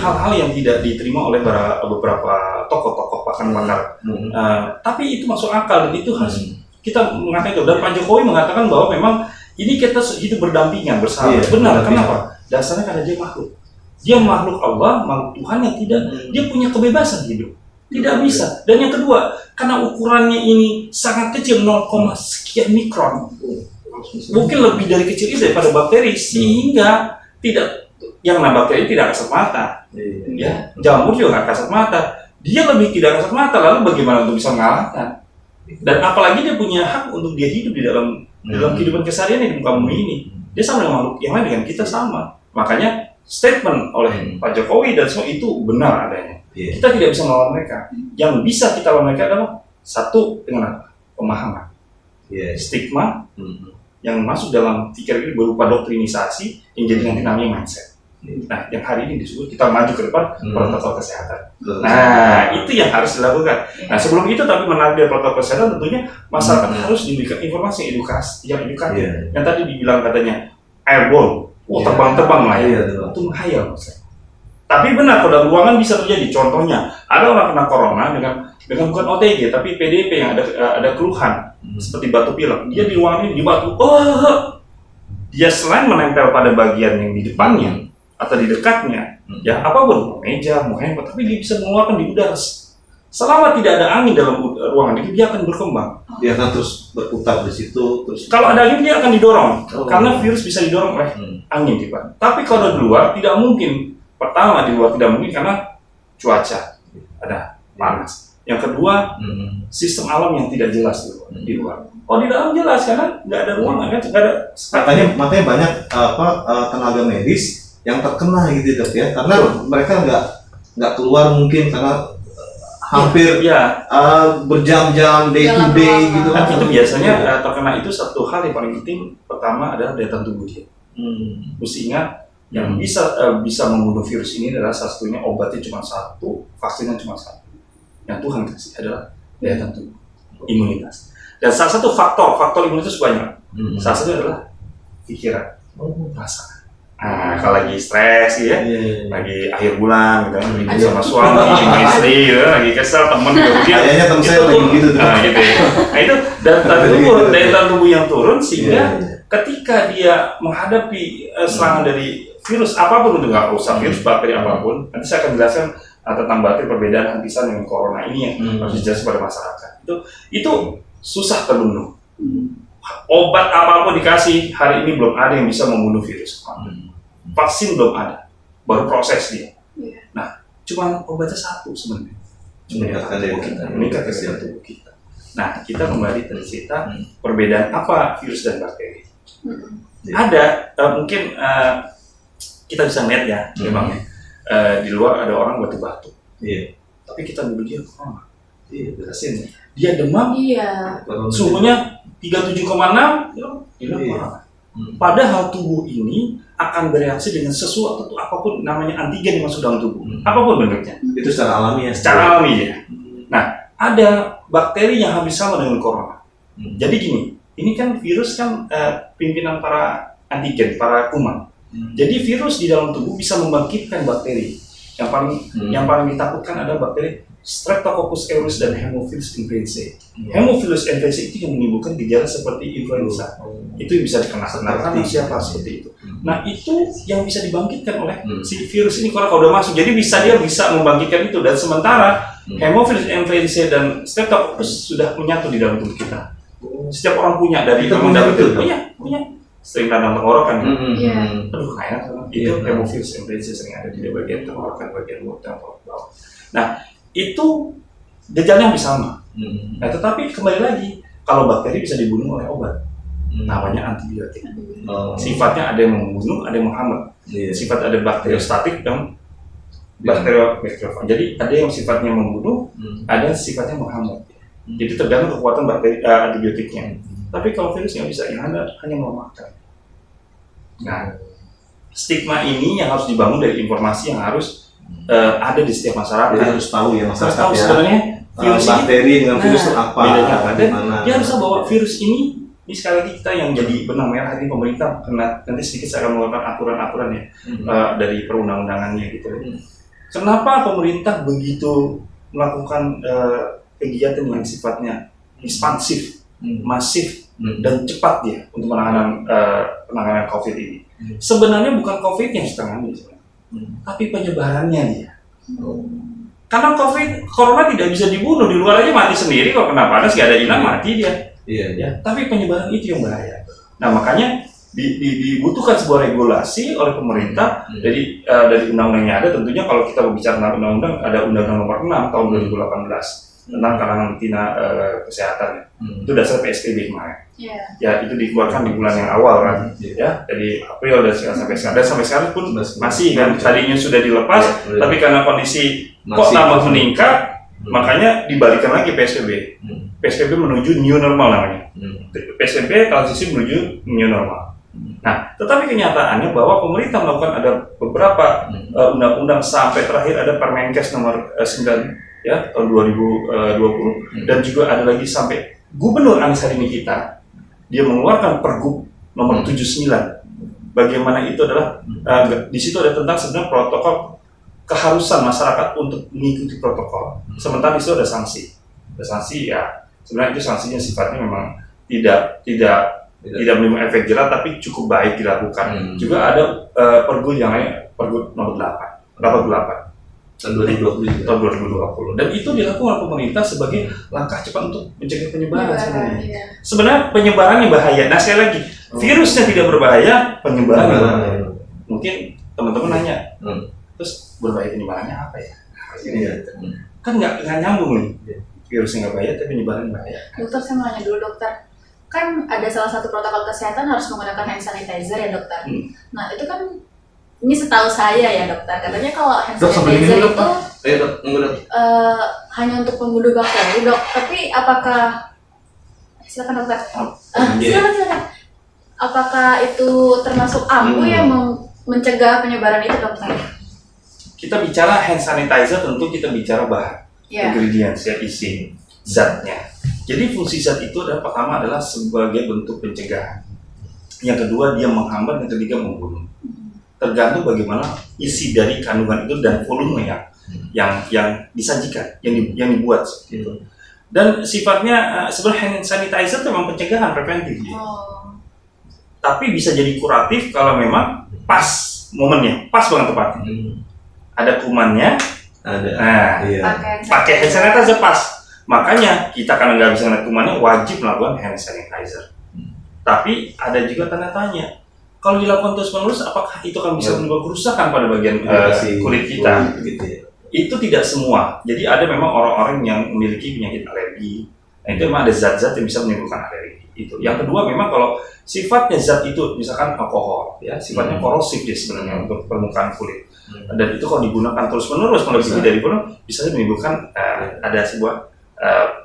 hal-hal yang tidak diterima oleh beberapa tokoh-tokoh pakar-pakar. Tapi itu masuk akal dan itu harus kita mengatakan itu. Dan Pak Jokowi mengatakan bahwa memang ini kita hidup berdampingan bersama. Benar, kenapa? Dasarnya karena dia makhluk. Dia makhluk Allah, makhluk Tuhan yang tidak, dia punya kebebasan hidup. Tidak bisa. Dan yang kedua, karena ukurannya ini sangat kecil, 0, sekian mikron. Mungkin lebih dari kecil itu daripada bakteri, sehingga yang bakteri tidak kasat mata. Ya, jamur juga nggak kasat mata. Dia lebih tidak kasat mata, lalu bagaimana untuk bisa mengalahkan? Dan apalagi dia punya hak untuk dia hidup di dalam kehidupan keseharian di muka bumi ini. Dia sama dengan makhluk yang lain, dengan kita sama. Makanya statement oleh Pak Jokowi dan semua itu benar adanya. Kita tidak bisa melawan mereka. Yang bisa kita lawan mereka adalah satu dengan apa? Pemahaman. Stigma yang masuk dalam pikiran ini berupa doktrinisasi yang jadi nanti namanya mindset. Nah, yang hari ini disebut kita maju ke depan protokol kesehatan. Nah, itu yang harus dilakukan. Nah, sebelum itu tapi menarik dari protokol kesehatan tentunya masyarakat harus diberikan informasi yang edukatif. Yang tadi dibilang katanya airborne, terbang-terbang lah ya. Itu menghayal maksudnya. Tapi benar kalau dalam ruangan bisa terjadi. Contohnya, ada orang kena corona dengan bukan OTG tapi PDP yang ada keluhan seperti batuk pilek. Dia di ruangan ini dibatuk. Dia selain menempel pada bagian yang di depannya atau di dekatnya, ya apapun, mau meja, mau handphone, tapi dia bisa mengeluarkan di udara. Selama tidak ada angin dalam ruangan itu, dia akan berkembang. Dia akan terus berputar di situ. Kalau ada angin, dia akan didorong. Karena virus bisa didorong oleh angin, Pak. Tapi kalau di luar, tidak mungkin. Pertama, di luar tidak mungkin karena cuaca. Ada panas. Yang kedua, sistem alam yang tidak jelas di luar. Oh, di dalam jelas, karena nggak ada ruangan, nggak ada. Makanya banyak tenaga medis yang terkena gitu dok ya, karena mereka nggak keluar mungkin karena hampir berjam-jam day to day gitu kan. Itu biasanya terkena itu satu hal yang paling penting. Pertama adalah daya tahan tubuh dia. Mesti ingat yang bisa membunuh virus ini adalah salah satunya obatnya cuma satu, vaksinnya cuma satu. Yang Tuhan kasih adalah daya tahan tubuh, imunitas. Dan salah satu faktor imunitas banyak. Salah satunya adalah pikiran, perasaan. Nah, kalau lagi stres gitu ya, lagi akhir bulan gitu kan, ribut sama suami, sama istri gitu, lagi kesel, temen gitu. Kayaknya temen saya lagi gitu tuh. Gitu ya. Nah itu daya tahan tubuh yang turun sehingga ketika dia menghadapi serangan dari virus apapun, itu nggak usah virus, bakteri apapun. Nanti saya akan jelaskan tentang bakteri perbedaan antisan dengan corona ini yang harus dijelaskan pada masyarakat. Itu susah terbunuh. Obat apapun dikasih hari ini belum ada yang bisa membunuh virus. Vaksin belum ada, baru proses dia. Nah, cuma obatnya satu sebenarnya. Meningkatkan daya tubuh kita. Nah, kita kembali dari cerita perbedaan apa virus dan bakteri. Ada mungkin kita bisa lihat ya, memang di luar ada orang batuk-batuk. Tapi kita dulu dia corona. Berhasil. Dia demam. Suhunya 37,6, dia corona. Padahal tubuh ini akan bereaksi dengan sesuatu apapun namanya antigen yang masuk dalam tubuh, apapun bentuknya. Itu secara alami ya. Secara alami ya. Nah, ada bakteri yang hampir sama dengan corona. Jadi gini, ini kan virus kan pimpinan para antigen, para kuman. Jadi virus di dalam tubuh bisa membangkitkan bakteri. Yang paling ditakutkan adalah bakteri Streptococcus aureus dan Haemophilus influenzae. Haemophilus influenzae itu yang menimbulkan gejala seperti influenza. Itu yang bisa dikenakan siapa seperti itu. Nah, itu yang bisa dibangkitkan oleh si virus ini kalau udah masuk. Jadi dia bisa membangkitkan itu, dan sementara Haemophilus influenzae dan Streptococcus sudah menyatu di dalam tubuh kita. Setiap orang punya dari dalam itu. Punya. Sering radang tenggorokan. Aduh, kayak itu Haemophilus influenzae sering ada di bagian tenggorokan, bagian mulut dan bawah. Nah, itu gejalanya hampir sama. Nah, tetapi kembali lagi, kalau bakteri bisa dibunuh oleh obat, namanya antibiotik. Sifatnya ada yang membunuh, ada yang menghambat. Sifat ada bakteriostatik dan bakteriofag. Jadi ada yang sifatnya membunuh, ada yang sifatnya menghambat. Jadi tergantung kekuatan bakteri antibiotiknya. Tapi kalau virus nggak bisa, yang ada hanya melemahkan. Nah, stigma ini yang harus dibangun dari informasi yang harus ada di setiap masyarakat. Jadi harus tahu ya masyarakat harus tahu sebenarnya virus bakteri dengan virus itu apa. Bedanya apa? Dan dia harus tahu bahwa virus ini sekali lagi kita yang jadi benang merah ini pemerintah, karena nanti sedikit saya akan mengeluarkan aturan-aturan ya dari perundang-undangannya gitu. Kenapa pemerintah begitu melakukan kegiatan yang sifatnya ekspansif, masif, dan cepat dia untuk penanganan COVID ini? Sebenarnya bukan COVID yang setengahnya, tapi penyebarannya dia. Karena corona tidak bisa dibunuh, di luar aja mati sendiri, kalau kena panas gak ada hilang mati dia. Ya, tapi penyebaran itu yang bahaya. Nah makanya dibutuhkan sebuah regulasi oleh pemerintah. Jadi dari undang-undangnya ada, tentunya kalau kita berbicara tentang undang-undang, ada Undang-Undang Nomor 6 tahun 2018 tentang karantina kesehatan. Itu dasar PSBB kemarin. Ya itu dikeluarkan di bulan yang awal kan, ya dari April dan sampai sekarang pun masih kan, tadinya sudah dilepas, tapi karena kondisi kok tambah meningkat, makanya dibalikan lagi PSBB. PSBB menuju new normal namanya. PSBB transisi menuju new normal. Nah, tetapi kenyataannya bahwa pemerintah melakukan ada beberapa undang-undang, sampai terakhir ada Permenkes nomor 9 ya tahun 2020, dan juga ada lagi sampai Gubernur Anies hari ini dia mengeluarkan Pergub nomor 79. Bagaimana itu adalah di situ ada tentang sebenarnya protokol, keharusan masyarakat untuk mengikuti protokol. Sementara di situ ada sanksi. Ada sanksi ya, sebenarnya itu sanksinya sifatnya memang tidak menimbulkan efek jerah, tapi cukup baik dilakukan. Juga ada Pergub yang lain, Pergub nomor 88 tahun 2020. Dan itu dilakukan oleh pemerintah sebagai langkah cepat untuk mencegah penyebaran sebenarnya. Sebenarnya penyebarannya bahaya. Nah sekali lagi, virusnya tidak berbahaya, penyebarannya berbahaya. Mungkin teman-teman nanya, terus berbahaya penyebarannya apa ya? Kan nggak nyambung nih. Virusnya nggak bahaya, tapi penyebarannya bahaya. Dokter, saya mau nanya dulu dokter. Kan ada salah satu protokol kesehatan harus menggunakan hand sanitizer ya dokter. Nah itu kan, ini setahu saya ya dokter, katanya kalau hand sanitizer itu hanya untuk membunuh bakteri dok. Tapi apakah, silakan dokter. Silakan. Apakah itu termasuk ampuh yang mencegah penyebaran itu dokter? Kita bicara hand sanitizer, tentu kita bicara bahan, ingredients ya, isi zatnya. Jadi fungsi zat itu adalah, pertama adalah sebagai bentuk pencegahan. Yang kedua dia menghambat, yang ketiga membunuh. Tergantung bagaimana isi dari kandungan itu dan volume yang disajikan, yang dibuat seperti itu. Dan sifatnya sebenarnya hand sanitizer itu memang pencegahan preventif. Tapi bisa jadi kuratif kalau memang pas momennya, pas banget tepatnya. Ada kumannya, pakai hand sanitizer pas. Makanya kita karena nggak bisa ngeliat kumannya, wajib melakukan hand sanitizer. Tapi ada juga tanda tanya. Kalau dilakukan terus-menerus, apakah itu akan bisa menimbulkan kerusakan pada bagian kulit kita? Itu tidak semua. Jadi ada memang orang-orang yang memiliki penyakit alergi. Nah itu memang ada zat-zat yang bisa menimbulkan alergi. Itu. Yang kedua memang kalau sifatnya zat itu, misalkan alkohol, ya sifatnya korosif dia sebenarnya untuk permukaan kulit. Dan itu kalau digunakan terus-menerus melebihi dari penuh, bisa menimbulkan ada sebuah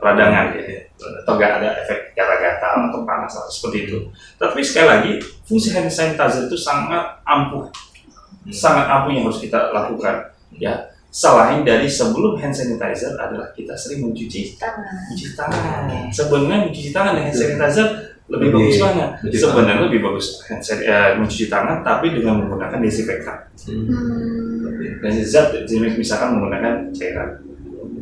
peradangan ya, atau nggak ada efek gatal-gatal atau panas atau seperti itu. Tapi sekali lagi, fungsi hand sanitizer itu sangat ampuh yang harus kita lakukan. Ya, selain dari sebelum hand sanitizer adalah kita sering mencuci tangan. Sebenarnya mencuci tangan dan hand sanitizer lebih bagus mana? Sebenarnya lebih bagus mencuci tangan, tapi dengan menggunakan desinfektan. Dan zat misalkan menggunakan cairan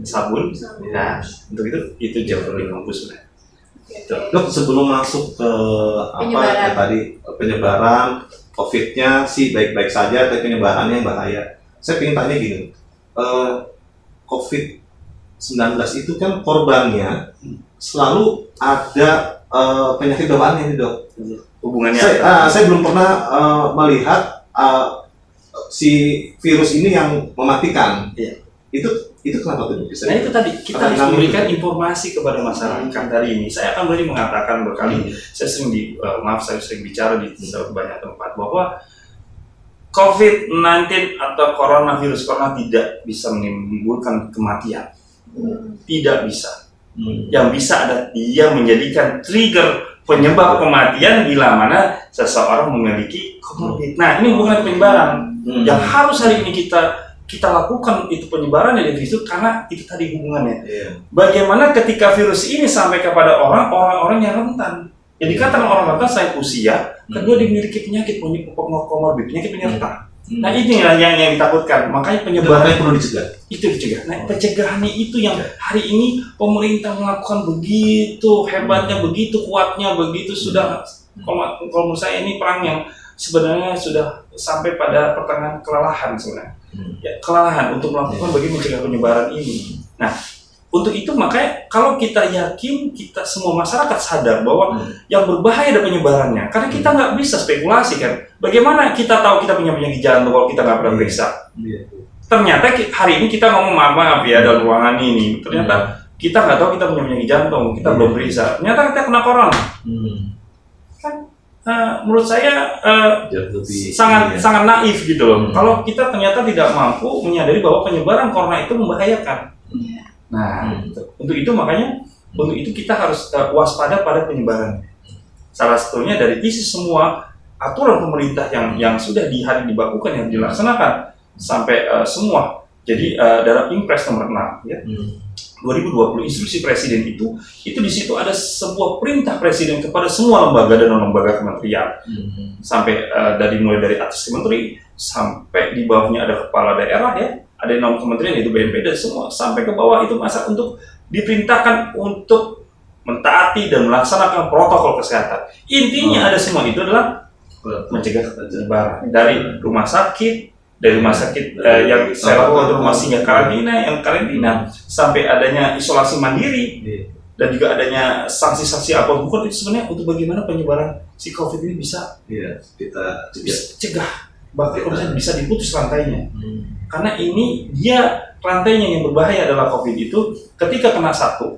sabun. Nah, untuk itu jauh lebih bagus sebenarnya. Dok, sebelum masuk ke penyebaran COVID-nya sih baik-baik saja, tapi penyebarannya yang bahaya. Saya ingin tanya gini, COVID-19 itu kan korbannya selalu ada penyakit bawaannya nih dok. Hubungannya? Saya belum pernah melihat si virus ini yang mematikan. Itu kenapa tuh? Nah itu tadi kita harus memberikan informasi kepada masyarakat hari ini. Saya akan berani mengatakan berkali, saya sering bicara di banyak tempat bahwa COVID-19 atau coronavirus corona tidak bisa menimbulkan kematian, tidak bisa. Yang bisa ada dia menjadikan trigger penyebab kematian bila mana seseorang memiliki COVID. Nah ini bukan penyebaran. Yang harus hari ini kita lakukan itu penyebaran dari virus itu, karena itu tadi hubungannya. Bagaimana ketika virus ini sampai kepada orang-orang yang rentan. Jadi katakan orang rentan selain usia, kedua dimiliki penyakit komorbid, penyakit penyerta. Nah ini yang ditakutkan, makanya penyebaran yang perlu dicegah. Itu dicegah. Nah pencegahannya itu yang hari ini pemerintah melakukan begitu hebatnya, begitu kuatnya, begitu sudah. Kalau menurut saya ini perang yang sebenarnya sudah sampai pada pertengahan kelelahan sebenarnya. Ya, kelelahan untuk melakukan bagaimana mencegah penyebaran ini. Nah untuk itu makanya kalau kita yakin, kita semua masyarakat sadar bahwa yang berbahaya ada penyebarannya. Karena kita nggak bisa spekulasi kan. Bagaimana kita tahu kita punya penyakit jantung kalau kita nggak pernah periksa? Ternyata hari ini kita ngomong maaf ya dalam ruangan ini. Ternyata kita nggak tahu kita punya penyakit jantung, kita belum periksa. Ternyata kita kena corona. Kan menurut saya sangat naif gitu loh. Kalau kita ternyata tidak mampu menyadari bahwa penyebaran corona itu membahayakan. Nah, untuk itu makanya untuk itu kita harus waspada pada penyebaran. Salah satunya dari isi semua aturan pemerintah yang sudah dibakukan, yang dilaksanakan sampai semua. Jadi dalam Impres nomor 6 ya. 2020 instruksi presiden itu di situ ada sebuah perintah presiden kepada semua lembaga dan non-lembaga kementerian. Sampai mulai dari atas menteri sampai di bawahnya ada kepala daerah ya. Ada non kementerian yaitu BNP dan semua sampai ke bawah itu masa untuk diperintahkan untuk mentaati dan melaksanakan protokol kesehatan. Intinya ada semua itu adalah mencegah penyebaran dari rumah sakit, yang saya lakukan rumah singgah karantina sampai adanya isolasi mandiri dan juga adanya sanksi-sanksi apapun itu sebenarnya untuk bagaimana penyebaran si COVID ini bisa kita cegah. Bahkan bisa diputus rantainya. Karena ini rantainya yang berbahaya adalah COVID itu ketika kena satu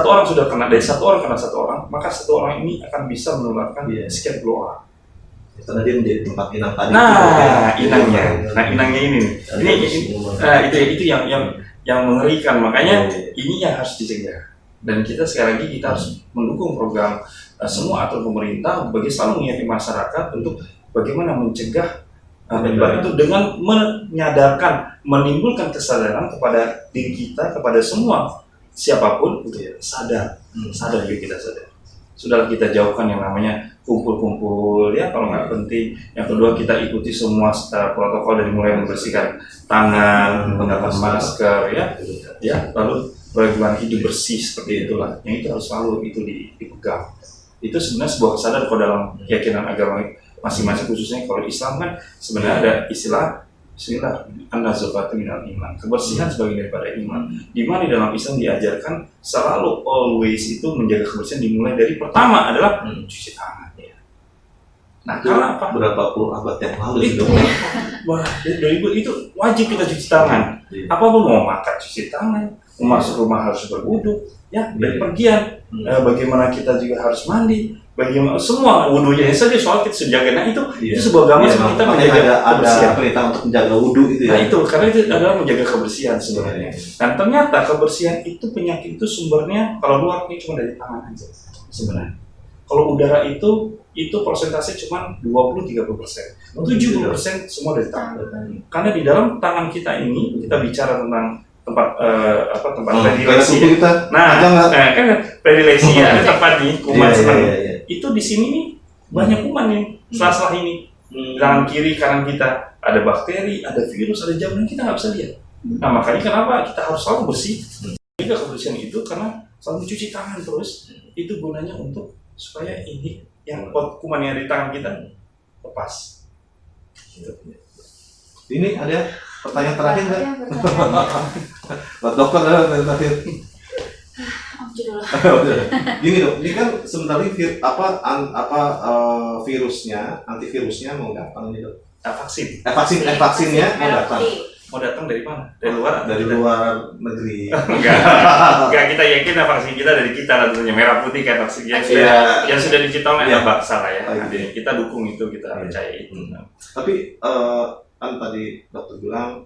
orang sudah kena, dari satu orang kena satu orang, maka satu orang ini akan bisa menularkan sekian puluh orang. Karena dia menjadi tempat inang tadi. Inangnya ini itu yang mengerikan. Makanya ini yang harus dicegah. Dan kita sekali lagi kita harus mendukung program semua aturan pemerintah bagi selalu mengingatkan masyarakat untuk bagaimana mencegah penyebaran itu dengan menyadarkan, menimbulkan kesadaran kepada diri kita, kepada semua siapapun untuk sadar juga kita sadar. Sudahlah kita jauhkan yang namanya kumpul-kumpul ya kalau nggak penting. Yang kedua kita ikuti semua protokol dari mulai membersihkan tangan, menggunakan masker ya lalu bagaimana hidup bersih seperti itulah. Yang itu harus selalu itu dipegang. Itu sebenarnya sebuah kesadaran kalau dalam keyakinan agama masing-masing, khususnya kalau Islam kan sebenarnya ada istilah an-nazafatu minal iman, kebersihan sebagian daripada iman. Di mana dalam Islam diajarkan selalu always itu menjaga kebersihan dimulai dari pertama adalah cuci tangan. Nah, karena apa? Berapa puluh abad yang lalu itu itu wajib kita cuci tangan. Apapun mau makan cuci tangan, mau masuk rumah harus berwudu, dari pergian. Bagaimana kita juga harus mandi. Bagaimana semua wudunya saja soal kita sudah jaga. Nah itu sebuah gambaran kita menjaga kebersihan. Ada perintah untuk menjaga wudu itu ya. Nah itu karena itu adalah menjaga kebersihan sebenarnya. Dan ternyata kebersihan itu penyakit itu sumbernya kalau luar ini cuma dari tangan aja sebenarnya. Kalau udara itu persentase cuma 20-30%, 70% semua dari tangan. Karena di dalam tangan kita ini kita bicara tentang tempat predileksi. Kan predileksi ada tempat nih kuman senang. Itu di sini nih banyak kuman nih sela-sela ini. Kanan kiri kanan kita ada bakteri, ada virus, ada jamur yang kita nggak bisa lihat. Nah makanya kenapa kita harus selalu bersih. Juga kebersihan itu karena selalu mencuci tangan terus itu gunanya untuk supaya ini yang kuman yang ada di tangan kita lepas. Ini ada pertanyaan terakhir nggak? Buat dokter ada pertanyaan terakhir. Gini dok, ini kan sebentar lagi antivirusnya mau datang nih dok. Vaksinnya mau datang. Mau datang dari mana? Dari luar? Dari luar negeri. Enggak, kita yakin vaksin kita dari kita tentunya merah putih kan vaksin yang sudah diciptakan oleh bangsa lah ya. Kita dukung itu, kita percaya itu. Tapi kan tadi dokter bilang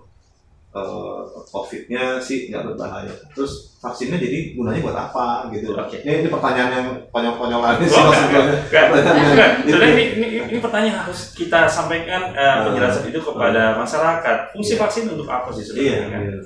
COVID-nya sih nggak berbahaya. Terus vaksinnya jadi gunanya buat apa gitu? Ini pertanyaan yang konyol-konyolan sih maksudnya. Ini pertanyaan harus kita sampaikan penjelasan itu kepada masyarakat. Fungsi vaksin untuk apa sih sebenarnya?